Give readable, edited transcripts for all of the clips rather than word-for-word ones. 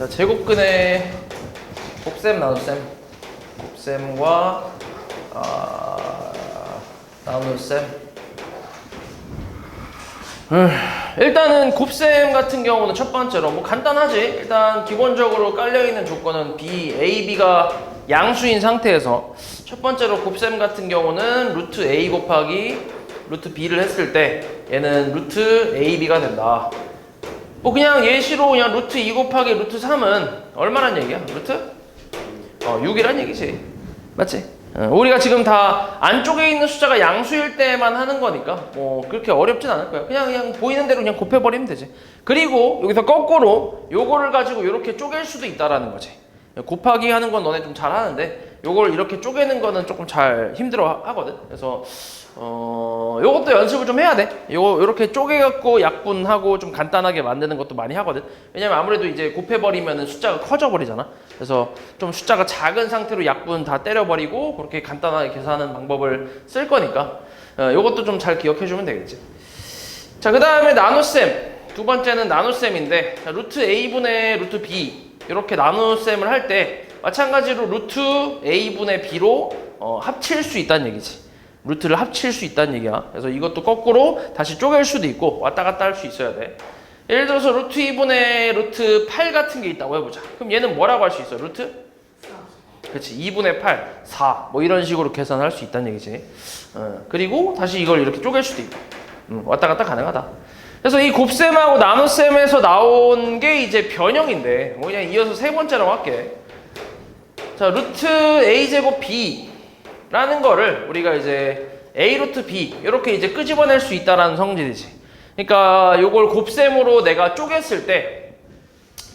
자, 제곱근의 곱셈 나눗셈, 곱셈과 나눗셈. 일단은 곱셈 같은 경우는 첫 번째로 뭐 간단하지. 일단 기본적으로 깔려있는 조건은 B, A, B가 양수인 상태에서 첫 번째로 곱셈 같은 경우는 루트 A 곱하기 루트 B를 했을 때 얘는 루트 AB가 된다. 뭐 그냥 예시로 그냥 루트 2 곱하기 루트 3은 얼마란 얘기야? 루트? 6이란 얘기지. 맞지? 우리가 지금 다 안쪽에 있는 숫자가 양수일 때만 하는 거니까 뭐 그렇게 어렵진 않을 거야. 그냥 보이는 대로 그냥 곱해버리면 되지. 그리고 여기서 거꾸로 요거를 가지고 이렇게 쪼갤 수도 있다라는 거지. 곱하기 하는 건 너네 좀 잘하는데 요걸 이렇게 쪼개는 거는 조금 잘 힘들어 하거든. 그래서 요것도 연습을 좀 해야 돼. 요렇게 쪼개갖고 약분하고 좀 간단하게 만드는 것도 많이 하거든. 왜냐면 아무래도 이제 곱해버리면 숫자가 커져 버리잖아. 그래서 좀 숫자가 작은 상태로 약분 다 때려버리고 그렇게 간단하게 계산하는 방법을 쓸 거니까 요것도 좀 잘 기억해주면 되겠지. 자, 그 다음에 나눗셈. 두 번째는 나눗셈인데, 자, 루트 A분의 루트 B 이렇게 나눗셈을 할 때 마찬가지로 루트 A분의 B로 합칠 수 있다는 얘기지. 루트를 합칠 수 있다는 얘기야. 그래서 이것도 거꾸로 다시 쪼갤 수도 있고 왔다 갔다 할 수 있어야 돼. 예를 들어서 루트 2분의 루트 8 같은 게 있다고 해보자. 그럼 얘는 뭐라고 할 수 있어? 루트? 4. 그렇지. 2분의 8, 4. 뭐 이런 식으로 계산할 수 있다는 얘기지. 그리고 다시 이걸 이렇게 쪼갤 수도 있고. 왔다 갔다 가능하다. 그래서 이 곱셈하고 나눗셈에서 나온 게 이제 변형인데 뭐 그냥 이어서 세 번째로 할게. 자, 루트 A제곱 B 라는 거를 우리가 이제 A 루트 B 이렇게 이제 끄집어낼 수 있다라는 성질이지. 그러니까 요걸 곱셈으로 내가 쪼갰을 때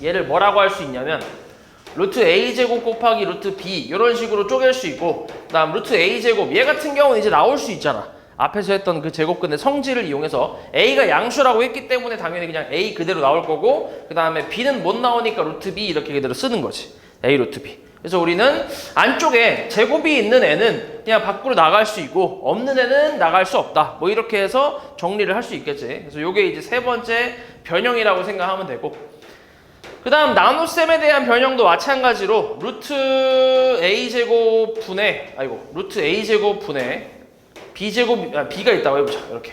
얘를 뭐라고 할 수 있냐면 루트 A 제곱 곱하기 루트 B 이런 식으로 쪼갤 수 있고, 그다음 루트 A 제곱 얘 같은 경우는 이제 나올 수 있잖아. 앞에서 했던 그 제곱근의 성질을 이용해서 A가 양수라고 했기 때문에 당연히 그냥 A 그대로 나올 거고, 그 다음에 B는 못 나오니까 루트 B 이렇게 그대로 쓰는 거지. A 루트 B. 그래서 우리는 안쪽에 제곱이 있는 애는 그냥 밖으로 나갈 수 있고 없는 애는 나갈 수 없다. 뭐 이렇게 해서 정리를 할 수 있겠지. 그래서 요게 이제 세 번째 변형이라고 생각하면 되고, 그 다음 나눗셈에 대한 변형도 마찬가지로 루트 A제곱 분의 루트 A제곱 분의 B제곱, B가 있다고 해보자. 이렇게.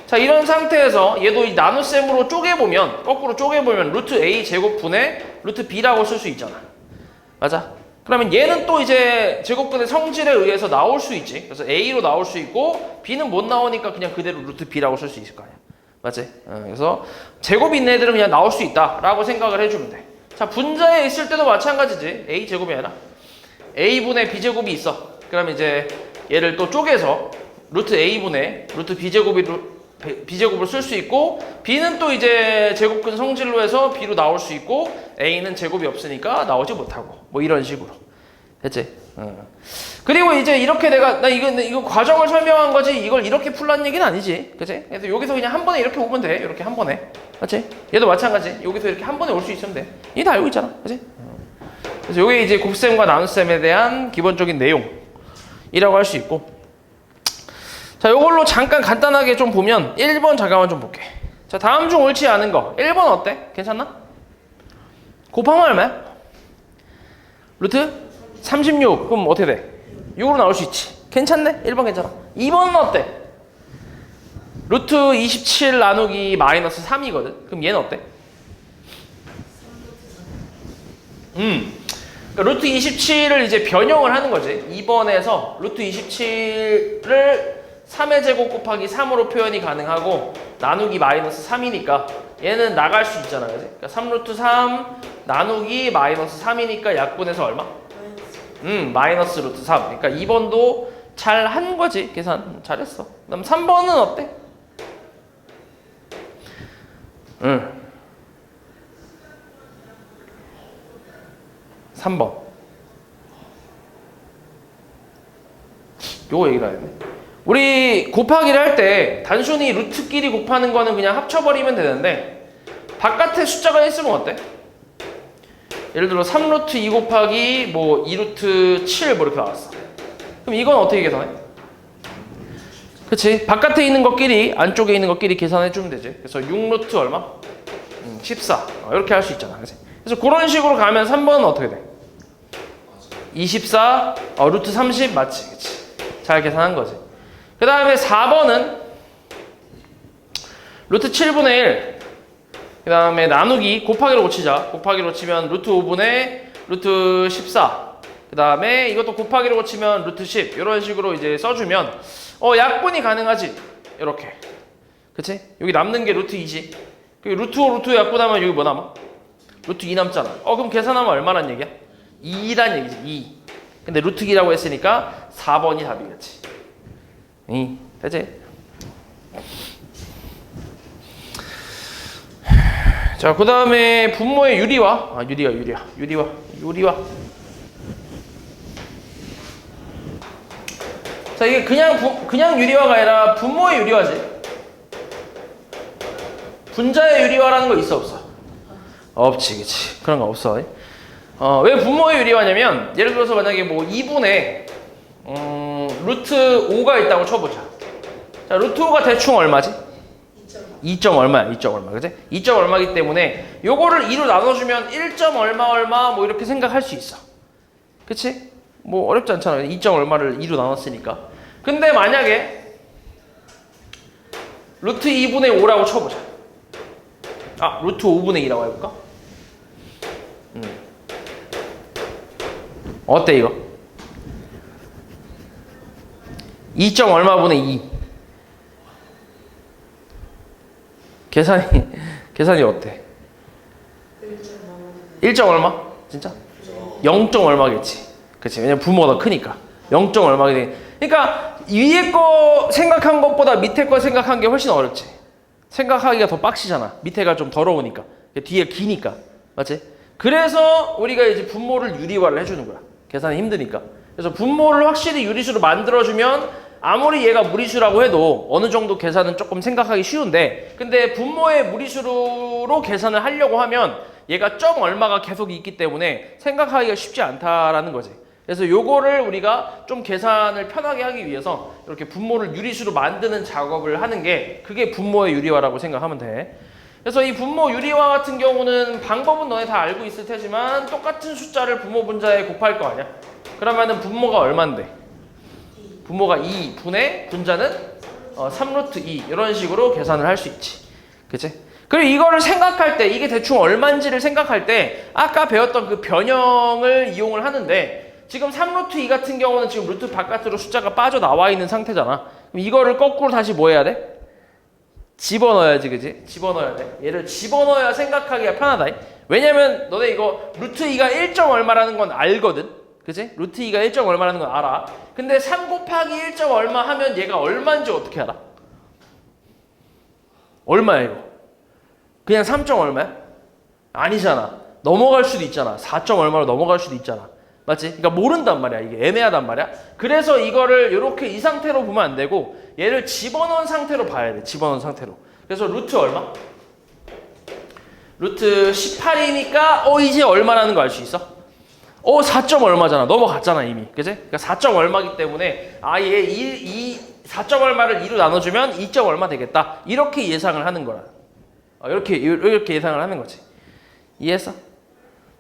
자, 이런 상태에서 얘도 이 나눗셈으로 쪼개보면, 거꾸로 쪼개보면 루트 A제곱 분의 루트 B라고 쓸 수 있잖아. 맞아? 그러면 얘는 또 이제 제곱근의 성질에 의해서 나올 수 있지. 그래서 A로 나올 수 있고 B는 못 나오니까 그냥 그대로 루트 B라고 쓸 수 있을 거 아니야. 맞지? 그래서 제곱이 있는 애들은 그냥 나올 수 있다라고 생각을 해주면 돼. 자, 분자에 있을 때도 마찬가지지. A제곱이 아니라 A분의 B제곱이 있어. 그러면 이제 얘를 또 쪼개서 루트 A분의 루트 B제곱을 쓸 수 있고, B는 또 이제 제곱근 성질로 해서 B로 나올 수 있고, A는 제곱이 없으니까 나오지 못하고, 뭐 이런 식으로. 됐지? 그리고 이제 이렇게 나 이거 과정을 설명한 거지, 이걸 이렇게 풀라는 얘기는 아니지. 그치? 그래서 여기서 그냥 한 번에 이렇게 오면 돼. 이렇게 한 번에. 맞지? 얘도 마찬가지. 여기서 이렇게 한 번에 올 수 있으면 돼. 이게 다 알고 있잖아. 그치? 그래서 요게 이제 곱셈과 나눗셈에 대한 기본적인 내용이라고 할 수 있고, 자, 요걸로 잠깐 간단하게 좀 보면 1번 잠깐만 좀 볼게. 자, 다음 중 옳지 않은 거 1번 어때? 괜찮나? 곱하면 얼마야? 루트 36. 그럼 어떻게 돼? 6으로 나올 수 있지. 괜찮네? 1번 괜찮아. 2번은 어때? 루트 27 나누기 마이너스 3이거든. 그럼 얘는 어때? 그러니까 루트 27을 이제 변형을 하는 거지. 2번에서 루트 27을 3의 제곱 곱하기 3으로 표현이 가능하고 나누기 마이너스 3이니까 얘는 나갈 수 있잖아. 그치? 그러니까 3루트 3 나누기 마이너스 3이니까 약분해서 얼마? 마이너스 루트 3. 그러니까 2번도 잘 한 거지. 계산 잘했어. 그다음 3번은 어때? 3번. 요거 얘기를 안 했네. 우리 곱하기를 할 때 단순히 루트끼리 곱하는 거는 그냥 합쳐버리면 되는데, 바깥에 숫자가 있으면 어때? 예를 들어 3루트 2 곱하기 뭐 2루트 7 뭐 이렇게 나왔어. 그럼 이건 어떻게 계산해? 그치? 바깥에 있는 것끼리 안쪽에 있는 것끼리 계산해 주면 되지. 그래서 6루트 얼마? 14. 이렇게 할 수 있잖아. 그치? 그래서 그런 식으로 가면 3번은 어떻게 돼? 24 루트 30 맞지? 그치? 잘 계산한 거지. 그 다음에 4번은 루트 7분의 1, 그 다음에 나누기 곱하기로 고치자. 곱하기로 치면 루트 5분의 루트 14, 그 다음에 이것도 곱하기로 고치면 루트 10, 이런 식으로 이제 써주면 약분이 가능하지. 이렇게. 그치? 여기 남는 게 루트 2지. 루트 5, 루트 5 약분하면 여기 뭐 남아? 루트 2 남잖아. 그럼 계산하면 얼마란 얘기야? 2란 얘기지. 2. 근데 루트 2라고 했으니까 4번이 답이겠지. 되지? 자, 그 다음에 분모의 유리화. 유리화. 자, 이게 그냥 유리화가 아니라 분모의 유리화지. 분자의 유리화라는 거 있어, 없어? 없지, 그치. 그런 거 없어. 왜 분모의 유리화냐면, 예를 들어서 만약에 뭐 2분의 루트 5가 있다고 쳐보자. 자, 루트 5가 대충 얼마지? 2점 얼마야, 2점 얼마, 그치? 2점 얼마기 때문에 요거를 2로 나눠주면 1점 얼마 뭐 이렇게 생각할 수 있어. 그치? 뭐 어렵지 않잖아. 2점 얼마를 2로 나눴으니까. 근데 만약에 루트 2분의 5라고 쳐보자. 루트 5분의 2라고 해볼까? 어때 이거? 2점 얼마분의 2. 계산이 어때? 1점 얼마? 진짜? 0점 얼마겠지. 그치? 왜냐면 부모가 더 크니까. 0점 얼마게 돼. 그러니까 위에 거 생각한 것보다 밑에 거 생각한 게 훨씬 어렵지. 생각하기가 더 빡시잖아. 밑에가 좀 더러우니까. 뒤에 기니까. 맞지? 그래서 우리가 이제 분모를 유리화를 해주는 거야. 계산이 힘드니까. 그래서 분모를 확실히 유리수로 만들어주면 아무리 얘가 무리수라고 해도 어느 정도 계산은 조금 생각하기 쉬운데, 근데 분모의 무리수로 계산을 하려고 하면 얘가 점 얼마가 계속 있기 때문에 생각하기가 쉽지 않다라는 거지. 그래서 요거를 우리가 좀 계산을 편하게 하기 위해서 이렇게 분모를 유리수로 만드는 작업을 하는 게, 그게 분모의 유리화라고 생각하면 돼. 그래서 이 분모 유리화 같은 경우는 방법은 너네 다 알고 있을 테지만 똑같은 숫자를 분모 분자에 곱할 거 아니야? 그러면은 분모가 얼만데? 분모가 2분의 분자는 3루트 2, 이런 식으로 계산을 할 수 있지. 그치? 그리고 이거를 생각할 때, 이게 대충 얼마인지를 생각할 때 아까 배웠던 그 변형을 이용을 하는데, 지금 3루트 2 같은 경우는 지금 루트 바깥으로 숫자가 빠져나와 있는 상태잖아. 그럼 이거를 거꾸로 다시 뭐 해야 돼? 집어넣어야지, 그지? 집어넣어야 돼. 얘를 집어넣어야 생각하기가 편하다. 왜냐면 너네 이거 루트 2가 1점 얼마라는 건 알거든? 그치? 루트 2가 1점 얼마라는 건 알아. 근데 3 곱하기 1점 얼마 하면 얘가 얼마인지 어떻게 알아? 얼마야 이거? 그냥 3점 얼마야? 아니잖아. 넘어갈 수도 있잖아. 4점 얼마로 넘어갈 수도 있잖아. 맞지? 그러니까 모른단 말이야. 이게 애매하단 말이야. 그래서 이거를 이렇게 이 상태로 보면 안 되고 얘를 집어넣은 상태로 봐야 돼. 집어넣은 상태로. 그래서 루트 얼마? 루트 18이니까 이제 얼마라는 거 알 수 있어? 4점 얼마잖아. 넘어갔잖아 이미. 그치? 그러니까 4점 얼마기 때문에 얘 이 4점 얼마를 2로 나눠주면 2점 얼마 되겠다. 이렇게 예상을 하는 거라. 이렇게 예상을 하는 거지. 이해했어?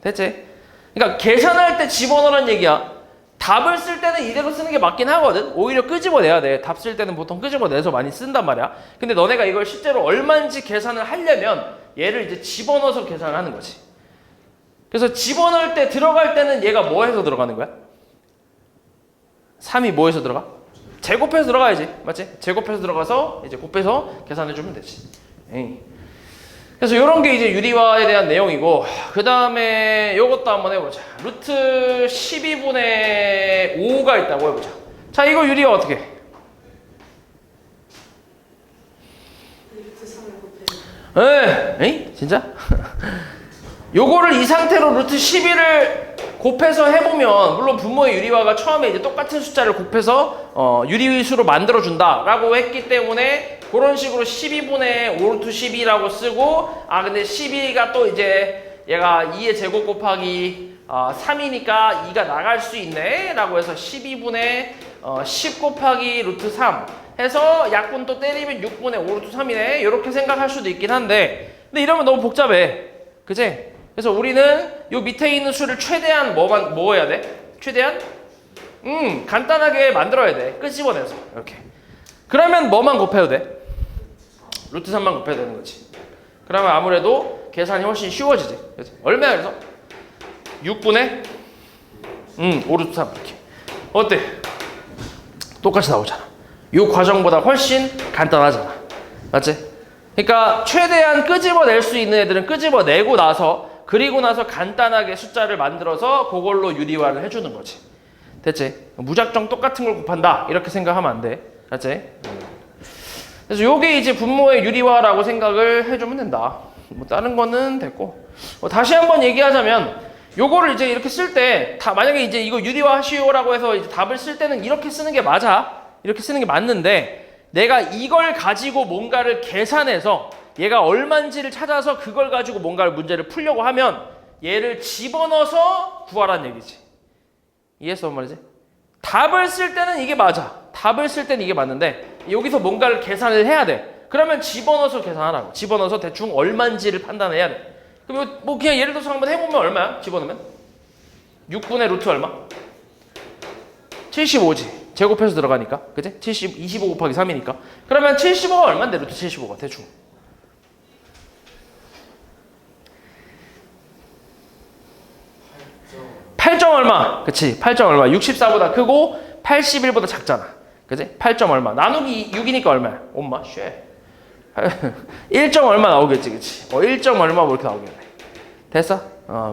됐지? 그러니까 계산할 때 집어넣으라는 얘기야. 답을 쓸 때는 이대로 쓰는 게 맞긴 하거든. 오히려 끄집어내야 돼. 답 쓸 때는 보통 끄집어내서 많이 쓴단 말이야. 근데 너네가 이걸 실제로 얼마인지 계산을 하려면 얘를 이제 집어넣어서 계산을 하는 거지. 그래서 집어넣을 때 들어갈 때는 얘가 뭐 해서 들어가는 거야? 3이 뭐 해서 들어가? 제곱해서 들어가야지. 맞지? 제곱해서 들어가서 이제 곱해서 계산해주면 되지. 그래서 이런 게 이제 유리화에 대한 내용이고, 그 다음에 요것도 한번 해보자. 루트 12분의 5가 있다고 해보자. 자, 이거 유리화 어떻게 해? 루트 3을 곱해. 에이? 진짜? 요거를 이 상태로 루트 12를 곱해서 해보면, 물론 분모의 유리화가 처음에 이제 똑같은 숫자를 곱해서 유리수로 만들어준다 라고 했기 때문에 그런 식으로 12분의 5 루트 12라고 쓰고, 근데 12가 또 이제 얘가 2의 제곱 곱하기 3이니까 2가 나갈 수 있네 라고 해서 12분의 10 곱하기 루트 3 해서 약분 또 때리면 6분의 5 루트 3이네, 이렇게 생각할 수도 있긴 한데, 근데 이러면 너무 복잡해. 그치? 그래서 우리는 요 밑에 있는 수를 최대한 뭐 해야 돼? 최대한 간단하게 만들어야 돼. 끄집어내서 이렇게. 그러면 뭐만 곱해도 돼? 루트 3만 곱해야 되는 거지. 그러면 아무래도 계산이 훨씬 쉬워지지. 그래서 얼마야? 그래서 6분의 5루트 3 이렇게. 어때? 똑같이 나오잖아. 이 과정보다 훨씬 간단하잖아. 맞지? 그러니까 최대한 끄집어낼 수 있는 애들은 끄집어내고 나서 그리고 나서 간단하게 숫자를 만들어서 그걸로 유리화를 해주는 거지. 됐지? 무작정 똑같은 걸 곱한다 이렇게 생각하면 안 돼. 맞지? 그래서 요게 이제 분모의 유리화라고 생각을 해주면 된다. 뭐 다른 거는 됐고. 다시 한번 얘기하자면 요거를 이제 이렇게 쓸 때 만약에 이제 이거 유리화 하시오라고 해서 이제 답을 쓸 때는 이렇게 쓰는 게 맞아. 이렇게 쓰는 게 맞는데 내가 이걸 가지고 뭔가를 계산해서 얘가 얼마인지를 찾아서 그걸 가지고 뭔가를 문제를 풀려고 하면 얘를 집어넣어서 구하라는 얘기지. 이해했어? 뭔 말이지? 답을 쓸 때는 이게 맞아. 답을 쓸 때는 이게 맞는데 여기서 뭔가를 계산을 해야 돼. 그러면 집어넣어서 계산하라고. 집어넣어서 대충 얼마인지를 판단해야 돼. 그럼 뭐 그냥 예를 들어서 한번 해보면 얼마야? 집어넣으면? 6분의 루트 얼마? 75지. 제곱해서 들어가니까. 그치? 25 곱하기 3이니까. 그러면 75가 얼마인데 루트 75가 대충. 8점 얼마? 그치? 8점 얼마? 64보다 크고 81보다 작잖아. 그치? 8점 얼마? 나누기 6이니까 얼마야? 엄마, 쉣. 1점 얼마 나오겠지, 그치? 1점 얼마 뭐 이렇게 나오겠네. 됐어?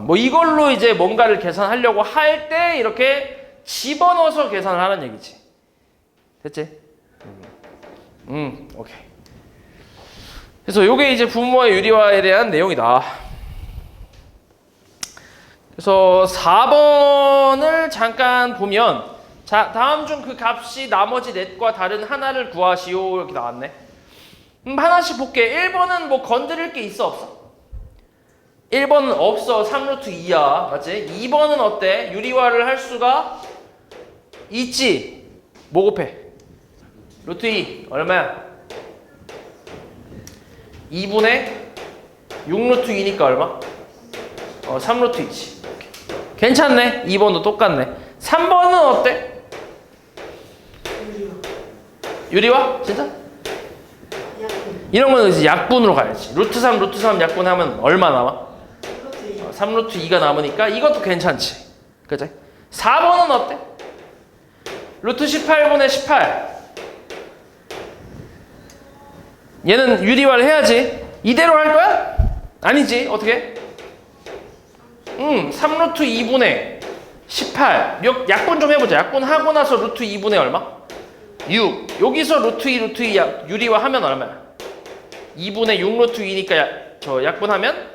뭐 이걸로 이제 뭔가를 계산하려고 할 때 이렇게 집어넣어서 계산을 하는 얘기지. 됐지? 오케이. 그래서 요게 이제 분모의 유리화에 대한 내용이다. 그래서 4번을 잠깐 보면 자, 다음 중 그 값이 나머지 넷과 다른 하나를 구하시오 이렇게 나왔네. 하나씩 볼게. 1번은 뭐 건드릴 게 있어 없어? 1번은 없어. 3루트 2야. 맞지? 2번은 어때? 유리화를 할 수가 있지. 뭐 곱해? 루트 2 얼마야? 2분의 6루트 2니까 얼마? 3루트 2지. 괜찮네. 2번도 똑같네. 3번은 어때? 유리화? 진짜? 이런 거는 이제 약분으로 가야지. 루트 3, 루트 3 약분하면 얼마 남아? 3루트 2가 남으니까 이것도 괜찮지. 그치? 4번은 어때? 루트 18분의 18. 얘는 유리화를 해야지. 이대로 할 거야? 아니지. 어떻게? 3루트 2분의 18. 약분 좀 해보자. 약분하고 나서 루트 2분의 얼마? 6. 여기서 루트 2, 루트 2 유리화 하면 얼마야? 2분의 6 루트 2니까 저 약분하면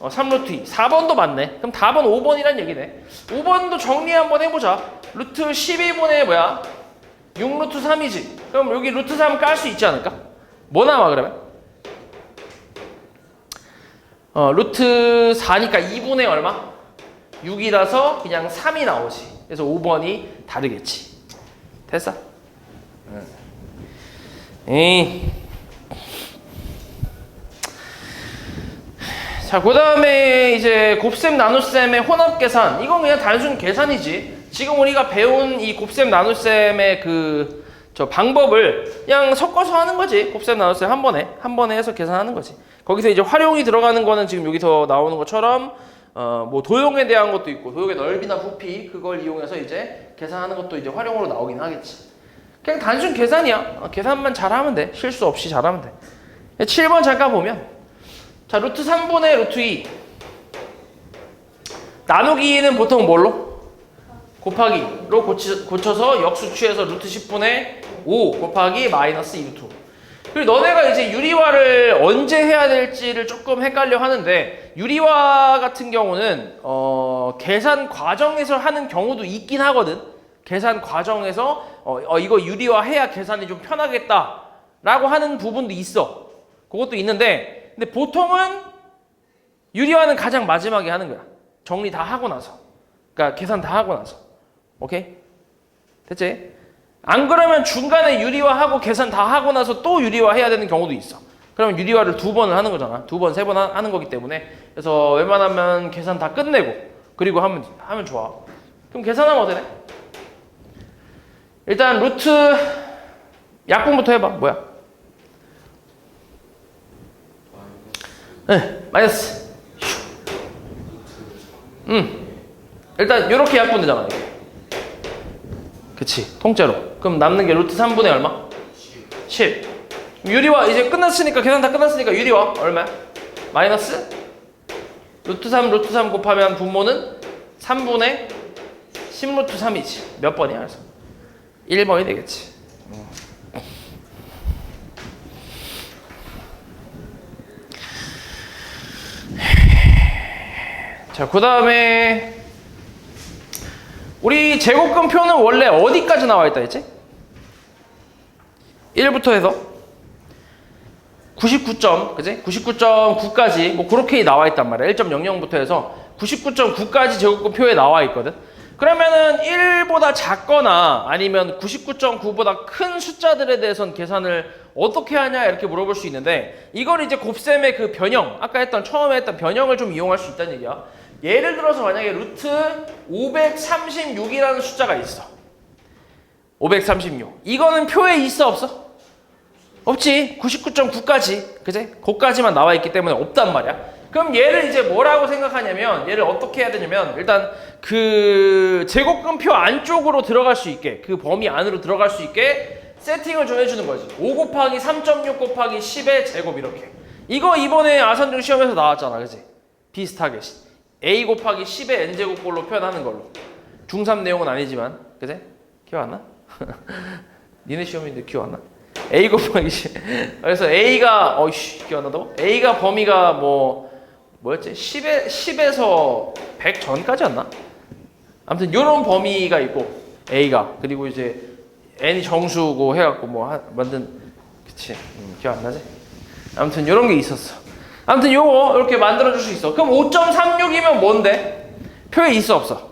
3루트 2. 4번도 맞네. 그럼 답은 5번이란 얘기네. 5번도 정리 한번 해보자. 루트 12분의 뭐야? 6 루트 3이지. 그럼 여기 루트 3 깔 수 있지 않을까? 뭐 나와 그러면? 루트 4니까 2분의 얼마? 6이라서 그냥 3이 나오지. 그래서 5번이 다르겠지. 됐어? 자, 그 다음에 이제 곱셈 나눗셈의 혼합 계산. 이건 그냥 단순 계산이지. 지금 우리가 배운 이 곱셈 나눗셈의 저 방법을 그냥 섞어서 하는 거지. 곱셈 나눗셈 한 번에 해서 계산하는 거지. 거기서 이제 활용이 들어가는 거는 지금 여기서 나오는 것처럼 뭐 도형에 대한 것도 있고 도형의 넓이나 부피 그걸 이용해서 이제 계산하는 것도 이제 활용으로 나오긴 하겠지. 그냥 단순 계산이야. 계산만 잘하면 돼. 실수 없이 잘하면 돼. 7번 잠깐 보면 자, 루트 3분의 루트 2 나누기는 보통 뭘로? 곱하기로 고쳐서 역수 취해서 루트 10분의 5 곱하기 마이너스 2 루트 5. 그리고 너네가 이제 유리화를 언제 해야 될지를 조금 헷갈려 하는데 유리화 같은 경우는 계산 과정에서 하는 경우도 있긴 하거든. 계산 과정에서 이거 유리화 해야 계산이 좀 편하겠다 라고 하는 부분도 있어. 그것도 있는데 근데 보통은 유리화는 가장 마지막에 하는 거야. 정리 다 하고 나서. 그러니까 계산 다 하고 나서. 오케이? 됐지? 안 그러면 중간에 유리화하고 계산 다 하고 나서 또 유리화 해야 되는 경우도 있어. 그러면 유리화를 2번을 하는 거잖아. 2번, 3번 하는 거기 때문에. 그래서 웬만하면 계산 다 끝내고 그리고 하면 좋아. 그럼 계산하면 어떻게 돼? 일단 루트 약분부터 해봐. 뭐야? 네, 마이너스. 일단 이렇게 약분되잖아. 그치, 통째로. 그럼 남는 게 루트 3분의 얼마? 10. 유리화 이제 끝났으니까, 계산 다 끝났으니까 유리화 얼마야? 마이너스 루트 3 곱하면 분모는 3분의 10 루트 3이지. 몇 번이야? 그래서 1번이 되겠지. 자, 그 다음에 우리 제곱근표는 원래 어디까지 나와 있다 했지? 1부터 해서 99점, 그지? 99.9까지 뭐 그렇게 나와 있단 말이야. 1.00부터 해서 99.9까지 제곱근표에 나와 있거든. 그러면은 1보다 작거나 아니면 99.9보다 큰 숫자들에 대해서는 계산을 어떻게 하냐 이렇게 물어볼 수 있는데, 이걸 이제 곱셈의 그 변형, 아까 처음에 했던 변형을 좀 이용할 수 있다는 얘기야. 예를 들어서 만약에 루트 536이라는 숫자가 있어. 536. 이거는 표에 있어 없어? 없지. 99.9까지, 그지? 거기까지만 나와 있기 때문에 없단 말이야. 그럼 얘를 이제 뭐라고 생각하냐면, 얘를 어떻게 해야 되냐면, 일단 그 제곱근표 안쪽으로 들어갈 수 있게, 그 범위 안으로 들어갈 수 있게 세팅을 좀 해주는 거지. 5 곱하기 3.6 곱하기 10의 제곱 이렇게. 이거 이번에 아산중 시험에서 나왔잖아, 그지? 비슷하게 a 곱하기 10의 n제곱꼴로 표현하는 걸로. 중3 내용은 아니지만, 그지? 기억 안 나? 니네 시험인데 기억 안 나? a 곱하기 10. 그래서 a가 기억 안 나도? a가 범위가 뭐였지? 10에서 100 전까지였나? 아무튼 요런 범위가 있고 a가, 그리고 이제 n이 정수고 해갖고 만든, 그치? 기억 안 나지? 아무튼 요런 게 있었어. 아무튼 요거 이렇게 만들어줄 수 있어. 그럼 5.36이면 뭔데? 표에 있어 없어?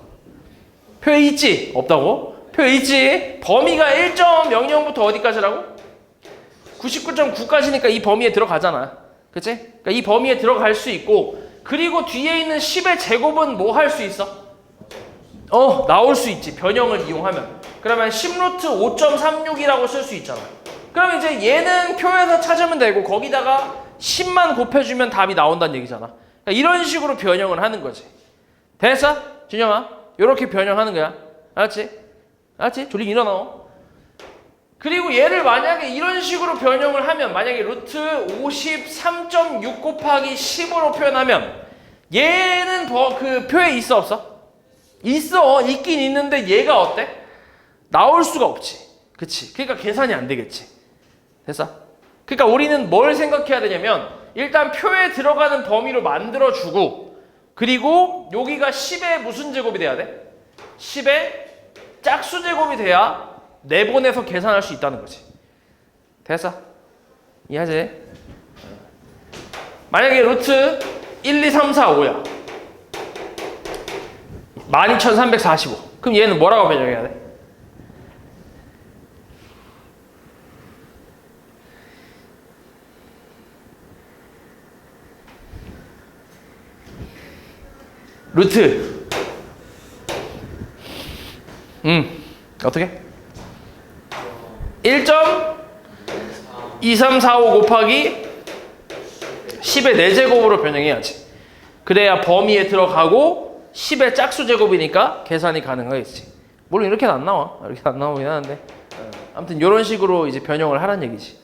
표에 있지? 없다고? 표에 있지? 범위가 1.00부터 어디까지라고? 99.9까지니까 이 범위에 들어가잖아. 그치? 그러니까 이 범위에 들어갈 수 있고, 그리고 뒤에 있는 10의 제곱은 뭐 할 수 있어? 나올 수 있지. 변형을 이용하면. 그러면 10루트 5.36이라고 쓸 수 있잖아. 그럼 이제 얘는 표에서 찾으면 되고, 거기다가 10만 곱해주면 답이 나온다는 얘기잖아. 그러니까 이런 식으로 변형을 하는 거지. 됐어? 준영아? 이렇게 변형하는 거야. 알았지? 알았지? 졸리 일어나. 그리고 얘를 만약에 이런 식으로 변형을 하면, 만약에 루트 53.6 곱하기 10으로 표현하면, 얘는 그 표에 있어 없어? 있어. 있긴 있는데 얘가 어때? 나올 수가 없지. 그치? 그러니까 계산이 안 되겠지. 됐어? 그러니까 우리는 뭘 생각해야 되냐면, 일단 표에 들어가는 범위로 만들어주고, 그리고 여기가 10의 무슨 제곱이 돼야 돼? 10의 짝수 제곱이 돼야 내보내서 계산할 수 있다는 거지. 됐어? 이해하지? 만약에 루트 1, 2, 3, 4, 5야. 12345. 그럼 얘는 뭐라고 변형해야 돼? 루트 어떻게? 1.2345 곱하기 10의 4제곱으로 변형해야지. 그래야 범위에 들어가고 10의 짝수 제곱이니까 계산이 가능하겠지. 물론 이렇게는 안 나와. 이렇게 안 나오긴 하는데, 아무튼 이런 식으로 이제 변형을 하라는 얘기지.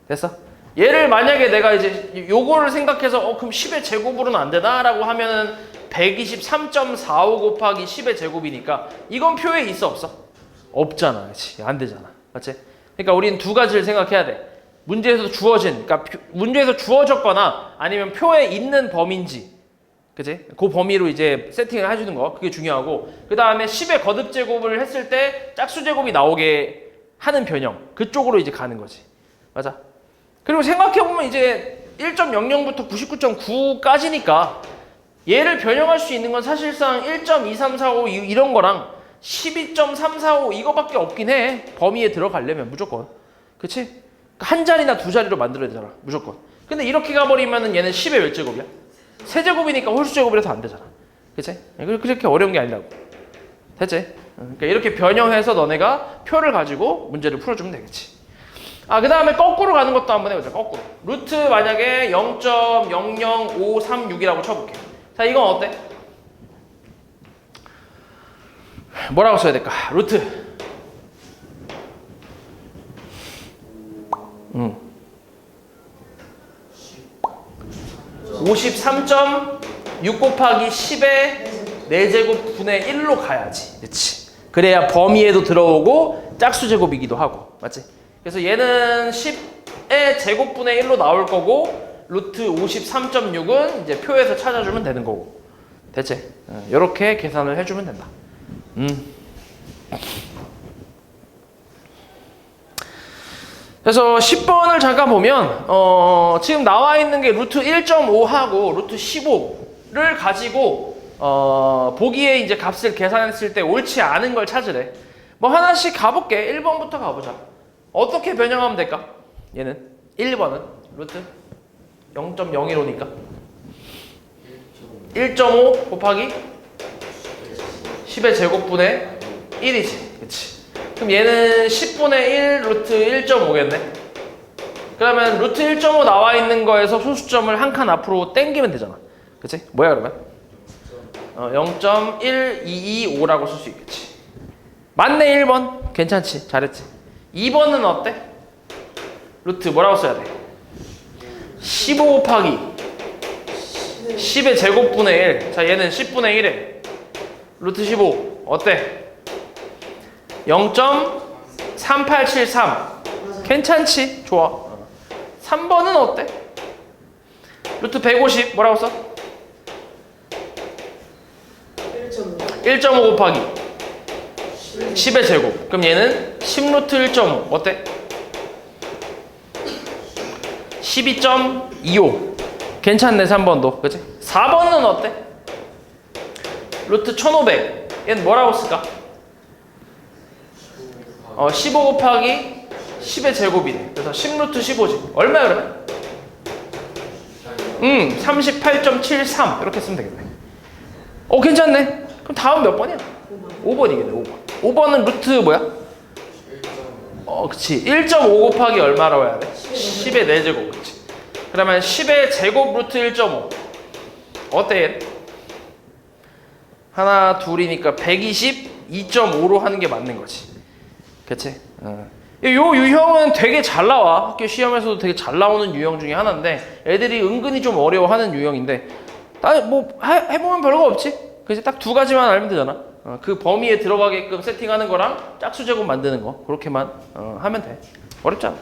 됐어? 얘를 만약에 내가 이제 요거를 생각해서 그럼 10의 제곱으로는 안 되나? 라고 하면은 123.45 곱하기 10의 제곱이니까 이건 표에 있어 없어? 없잖아. 그치? 안 되잖아. 맞지? 그러니까 우리는 두 가지를 생각해야 돼. 문제에서 주어진, 그러니까 문제에서 주어졌거나 아니면 표에 있는 범위인지, 그치? 그 범위로 이제 세팅을 해주는 거, 그게 중요하고, 그 다음에 10의 거듭 제곱을 했을 때 짝수 제곱이 나오게 하는 변형, 그쪽으로 이제 가는 거지. 맞아? 그리고 생각해보면 이제 1.00부터 99.9까지니까 얘를 변형할 수 있는 건 사실상 1.2345 이런 거랑 12.345 이거밖에 없긴 해. 범위에 들어가려면 무조건. 그치? 한 자리나 두 자리로 만들어야 되잖아. 무조건. 근데 이렇게 가버리면은 얘는 10의 몇 제곱이야? 세제곱이니까 홀수제곱이라서 안 되잖아. 그치? 그렇게 어려운 게 아니라고. 됐지? 그러니까 이렇게 변형해서 너네가 표를 가지고 문제를 풀어주면 되겠지. 그 다음에 거꾸로 가는 것도 한번 해보자. 거꾸로. 루트 만약에 0.00536이라고 쳐볼게. 자, 이건 어때? 뭐라고 써야 될까? 루트. 53.6 곱하기 10의 4제곱 분의 1로 가야지. 그렇지. 그래야 범위에도 들어오고 짝수제곱이기도 하고. 맞지? 그래서 얘는 10의 제곱분의 1로 나올 거고 루트 53.6은 이제 표에서 찾아주면 되는 거고. 됐지? 이렇게 계산을 해주면 된다. 그래서 10번을 잠깐 보면 지금 나와 있는 게 루트 1.5하고 루트 15를 가지고 보기에 이제 값을 계산했을 때 옳지 않은 걸 찾으래. 뭐 하나씩 가볼게. 1번부터 가보자. 어떻게 변형하면 될까? 얘는 1번은 루트 0.015니까 1.5 곱하기 10의 제곱분의 1이지. 그치? 그럼 얘는 10분의 1 루트 1.5겠네. 그러면 루트 1.5 나와 있는 거에서 소수점을 한 칸 앞으로 당기면 되잖아. 그치? 뭐야 그러면? 0.1225라고 쓸 수 있겠지. 맞네. 1번 괜찮지. 잘했지. 2번은 어때? 루트 뭐라고 써야 돼? 15 곱하기 10의 제곱분의 1. 자, 얘는 10분의 1에 루트 15 어때? 0.3873. 괜찮지? 좋아. 3번은 어때? 루트 150 뭐라고 써? 1.5 곱하기 10의 제곱. 그럼 얘는 10루트 1.5 어때? 12.25. 괜찮네. 3번도. 그치? 4번은 어때? 루트 1500. 얘는 뭐라고 쓸까? 15 곱하기 10의 제곱이래. 그래서 10루트 15지. 얼마야 그러면? 38.73 이렇게 쓰면 되겠네. 괜찮네. 그럼 다음 몇 번이야? 5번이겠네. 5번. 5번은 루트 뭐야? 그치. 1.5 곱하기 얼마라고 해야 돼? 10의 4제곱. 그치. 그러면 10의 제곱 루트 1.5 어때? 하나 둘이니까 122.5로 하는 게 맞는 거지. 그치? 요 유형은 되게 잘 나와. 학교 시험에서도 되게 잘 나오는 유형 중에 하나인데 애들이 은근히 좀 어려워하는 유형인데 뭐 해보면 별거 없지? 그치? 딱 두 가지만 알면 되잖아. 그 범위에 들어가게끔 세팅하는 거랑 짝수제곱 만드는 거 그렇게만 하면 돼. 어렵지 않아.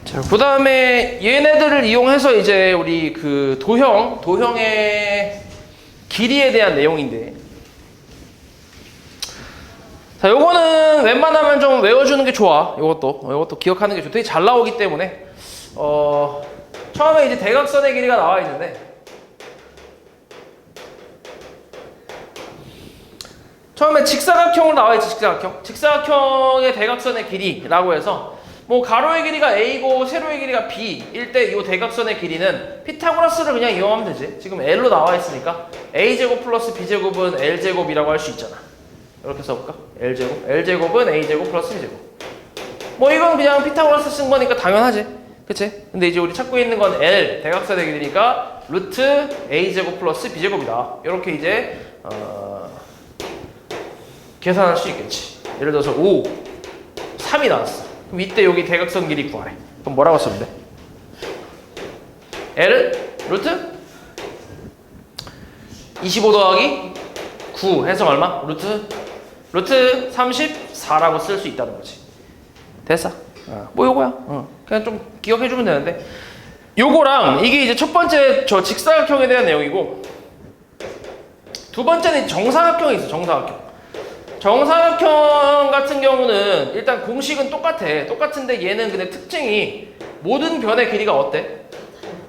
자, 그 다음에 얘네들을 이용해서 이제 우리 그 도형의 길이에 대한 내용인데, 자, 요거는 웬만하면 좀 외워주는 게 좋아. 요것도 기억하는 게 좋아. 되게 잘 나오기 때문에 처음에 이제 대각선의 길이가 나와 있는데, 처음에 직사각형으로 나와 있지. 직사각형의 대각선의 길이라고 해서 뭐 가로의 길이가 A고 세로의 길이가 B일 때 이 대각선의 길이는 피타고라스를 그냥 이용하면 되지. 지금 L로 나와 있으니까 A제곱 플러스 B제곱은 L제곱이라고 할 수 있잖아. 이렇게 써볼까? L제곱은 A제곱 플러스 B제곱. 뭐 이건 그냥 피타고라스 쓴 거니까 당연하지. 그치? 근데 이제 우리 찾고 있는 건 L 대각선의 길이니까 루트 A제곱 플러스 B제곱이다. 이렇게 이제 계산할 수 있겠지. 예를 들어서 5, 3이 나왔어. 그럼 이때 여기 대각선 길이 구하래. 그럼 뭐라고 쓰면 돼? L은 루트 25 더하기 9 해서 얼마? 루트 34라고 쓸 수 있다는 거지. 됐어? 뭐 요거야. 그냥 좀 기억해주면 되는데, 요거랑 이게 이제 첫 번째 저 직사각형에 대한 내용이고, 두 번째는 정사각형이 있어. 정사각형 같은 경우는 일단 공식은 똑같은데 얘는 근데 특징이 모든 변의 길이가 어때?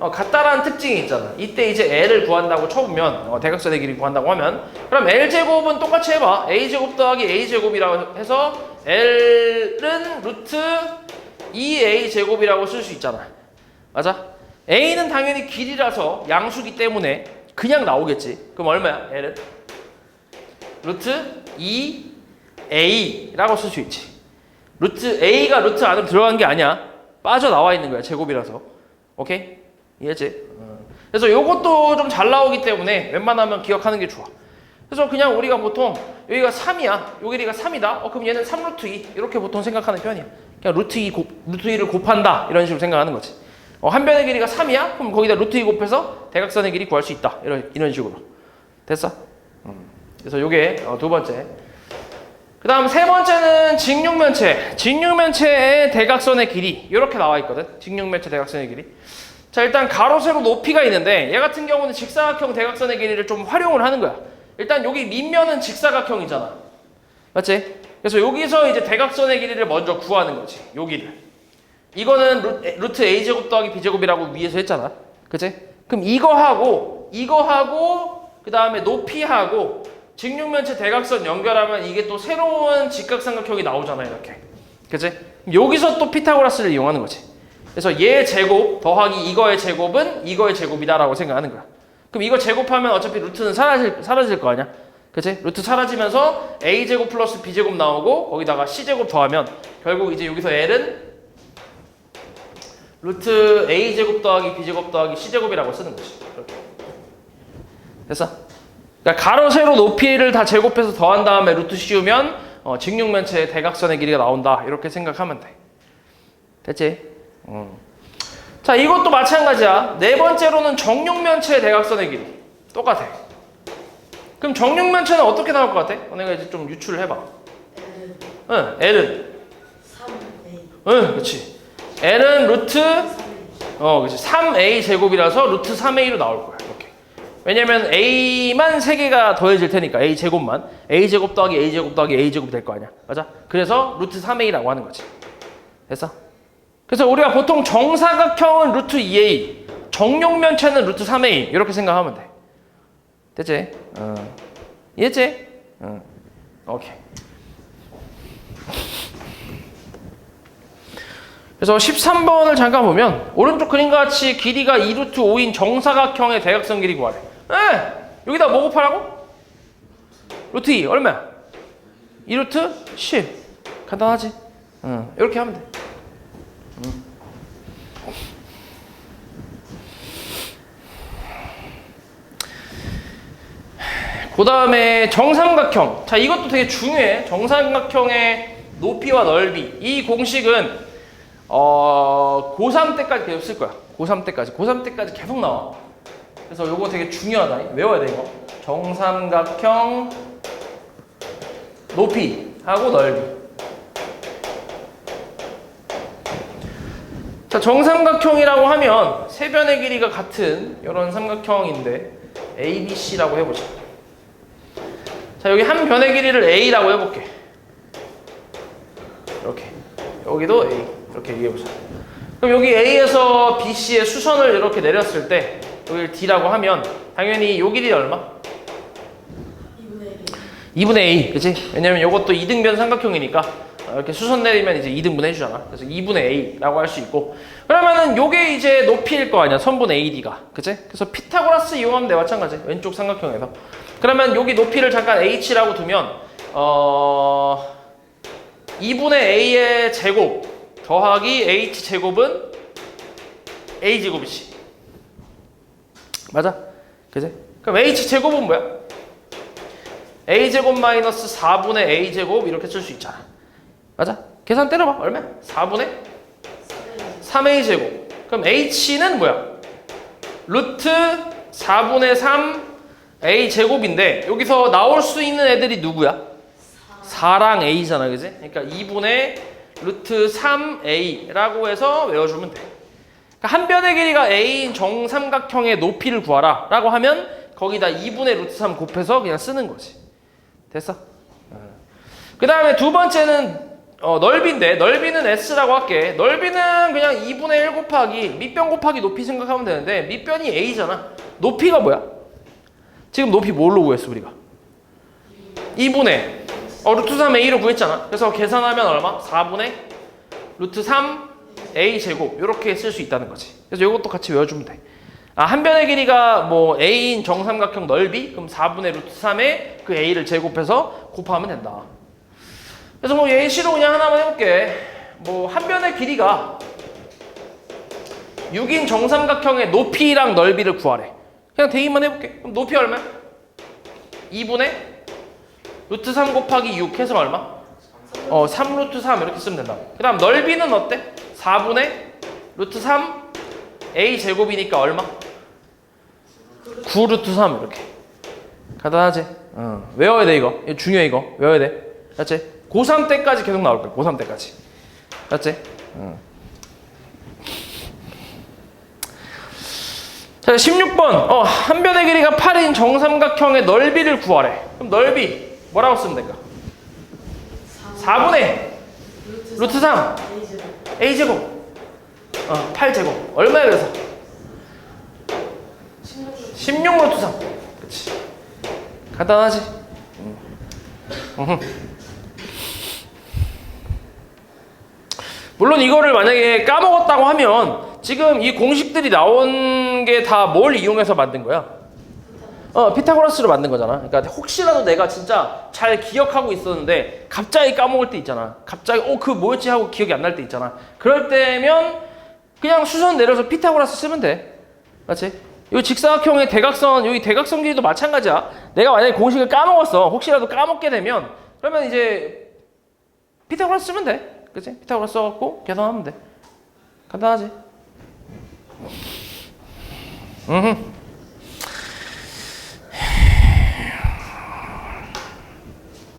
같다라는 특징이 있잖아. 이때 이제 L을 구한다고 쳐보면 대각선의 길이 구한다고 하면 그럼 L제곱은 똑같이 해봐. A제곱 더하기 A제곱이라고 해서 L은 루트 2A제곱이라고 쓸 수 있잖아. 맞아? A는 당연히 길이라서 양수기 때문에 그냥 나오겠지. 그럼 얼마야? L은? 루트 2A라고 쓸 수 있지. 루트 A가 루트 안으로 들어간 게 아니야. 빠져나와 있는 거야. 제곱이라서. 오케이? 이해했지? 그래서 요것도 좀 잘 나오기 때문에 웬만하면 기억하는 게 좋아. 그래서 그냥 우리가 보통 여기가 3이야. 요 길이가 3이다. 그럼 얘는 3루트 2 이렇게 보통 생각하는 편이야. 그냥 루트 2를 곱한다 이런 식으로 생각하는 거지. 한 변의 길이가 3이야? 그럼 거기다 루트 2 곱해서 대각선의 길이 구할 수 있다. 이런 식으로. 됐어? 그래서 요게 두 번째. 그 다음 세 번째는 직육면체. 직육면체의 대각선의 길이 이렇게 나와 있거든. 직육면체 대각선의 길이. 자, 일단 가로 세로 높이가 있는데 얘 같은 경우는 직사각형 대각선의 길이를 좀 활용을 하는 거야. 일단 여기 밑면은 직사각형이잖아. 맞지? 그래서 여기서 이제 대각선의 길이를 먼저 구하는 거지. 요 길이를. 이거는 루트 A제곱 더하기 B제곱이라고 위에서 했잖아. 그치? 그럼 이거 하고 그 다음에 높이하고 직육면체 대각선 연결하면 이게 또 새로운 직각삼각형이 나오잖아. 이렇게. 그치? 여기서 또 피타고라스를 이용하는 거지. 그래서 얘 제곱 더하기 이거의 제곱은 이거의 제곱이다라고 생각하는 거야. 그럼 이거 제곱하면 어차피 루트는 사라질 거 아니야? 그치? 루트 사라지면서 A제곱 플러스 B제곱 나오고 거기다가 C제곱 더하면 결국 이제 여기서 L은 루트 A제곱 더하기 B제곱 더하기 C제곱이라고 쓰는 거지. 이렇게. 됐어? 그러니까 가로 세로 높이를 다 제곱해서 더한 다음에 루트 씌우면 직육면체의 대각선의 길이가 나온다. 이렇게 생각하면 돼. 됐지? 자, 이것도 마찬가지야. 네 번째로는 정육면체의 대각선의 길이. 똑같아. 그럼 정육면체는 어떻게 나올 것 같아? 내가 이제 좀 유출을 해봐. 응, L은? 3A. 응, 그렇지. L은 루트, 그렇지. 3A 제곱이라서 루트 3A로 나올 거야. 이렇게. 왜냐면 A만 3개가 더해질 테니까. A 제곱만. A 제곱 더하기 A 제곱 더하기 A 제곱이 될 거 아니야. 맞아? 그래서 루트 3A라고 하는 거지. 됐어? 그래서 우리가 보통 정사각형은 루트 2A, 정육면체는 루트 3A 이렇게 생각하면 돼. 됐지? 이해했지? 오케이. 그래서 13번을 잠깐 보면 오른쪽 그림과 같이 길이가 2루트 5인 정사각형의 대각선 길이 구하래. 여기다 뭐 곱하라고? 루트 2 얼마야? 2루트 10. 간단하지? 이렇게 하면 돼. 그 다음에 정삼각형. 자, 이것도 되게 중요해. 정삼각형의 높이와 넓이. 이 공식은 고3 때까지 계속 쓸 거야. 고3 때까지 계속 나와. 그래서 요거 되게 중요하다. 외워야 돼, 이거. 정삼각형 높이하고 넓이. 자, 정삼각형이라고 하면 세 변의 길이가 같은 이런 삼각형인데 ABC라고 해보자. 자, 여기 한 변의 길이를 A라고 해볼게. 이렇게. 여기도 A. 이렇게 얘기해보자. 그럼 여기 A에서 BC의 수선을 이렇게 내렸을 때 여기를 D라고 하면 당연히 요 길이 얼마? 2분의 A. 그치? 왜냐면 이것도 이등변 삼각형이니까 이렇게 수선 내리면 이제 2등분 해주잖아. 그래서 2분의 A라고 할 수 있고. 그러면은 요게 이제 높이일 거 아니야. 선분 AD가. 그치? 그래서 피타고라스 이용하면 돼. 마찬가지. 왼쪽 삼각형에서. 그러면 여기 높이를 잠깐 H라고 두면 2분의 A의 제곱 더하기 H 제곱은 A 제곱이지. 맞아? 그치? 그럼 H 제곱은 뭐야? A 제곱 마이너스 4분의 A 제곱 이렇게 쓸 수 있잖아. 맞아? 계산 때려봐. 얼마야? 4분의 3A 제곱. 그럼 H는 뭐야? 루트 4분의 3 A 제곱인데 여기서 나올 수 있는 애들이 누구야? 4랑 A잖아. 그지? 그러니까 2분의 루트 3A라고 해서 외워주면 돼. 그러니까 한 변의 길이가 A인 정삼각형의 높이를 구하라 라고 하면 거기다 2분의 루트 3 곱해서 그냥 쓰는 거지. 됐어? 그 다음에 두 번째는 넓이인데 넓이는 S라고 할게. 넓이는 그냥 2분의 1 곱하기 밑변 곱하기 높이 생각하면 되는데 밑변이 A잖아. 높이가 뭐야? 지금 높이 뭘로 구했어 우리가? 2분의 루트 3 A로 구했잖아. 그래서 계산하면 얼마? 4분의 루트 3 A 제곱 이렇게 쓸 수 있다는 거지. 그래서 이것도 같이 외워주면 돼. 한 변의 길이가 뭐 A인 정삼각형 넓이 그럼 4분의 루트 3에 그 A를 제곱해서 곱하면 된다. 그래서 뭐 예시로 그냥 하나만 해볼게. 뭐 한 변의 길이가 6인 정삼각형의 높이랑 넓이를 구하래. 그냥 대입만 해볼게. 그럼 높이 얼마야? 2분의 루트 3 곱하기 6 해서 얼마? 3 루트 3 이렇게 쓰면 된다. 그 다음 넓이는 어때? 4분의 루트 3 A 제곱이니까 얼마? 9 루트 3 이렇게. 간단하지? 외워야 돼 이거. 이거 중요해 이거. 외워야 돼. 알았지? 고3 때까지 계속 나올 거야. 고3 때까지. 알았지? 자, 16번. 한 변의 길이가 8인 정삼각형의 넓이를 구하래. 그럼 넓이 뭐라고 쓰면 될까? 4분의 루트 3 A제곱 8제곱 얼마야 그래서? 16 루트 3. 그치. 간단하지? 물론 이거를 만약에 까먹었다고 하면 지금 이 공식들이 나온 게 다 뭘 이용해서 만든 거야? 피타고라스로 만든 거잖아. 그러니까 혹시라도 내가 진짜 잘 기억하고 있었는데 갑자기 까먹을 때 있잖아. 갑자기 그 뭐였지 하고 기억이 안 날 때 있잖아. 그럴 때면 그냥 수선 내려서 피타고라스 쓰면 돼. 맞지? 이 직사각형의 대각선, 여기 대각선 길이도 마찬가지야. 내가 만약에 공식을 까먹었어. 혹시라도 까먹게 되면 그러면 이제 피타고라스 쓰면 돼. 그치? 피타고라스 써갖고 계산하면 돼. 간단하지?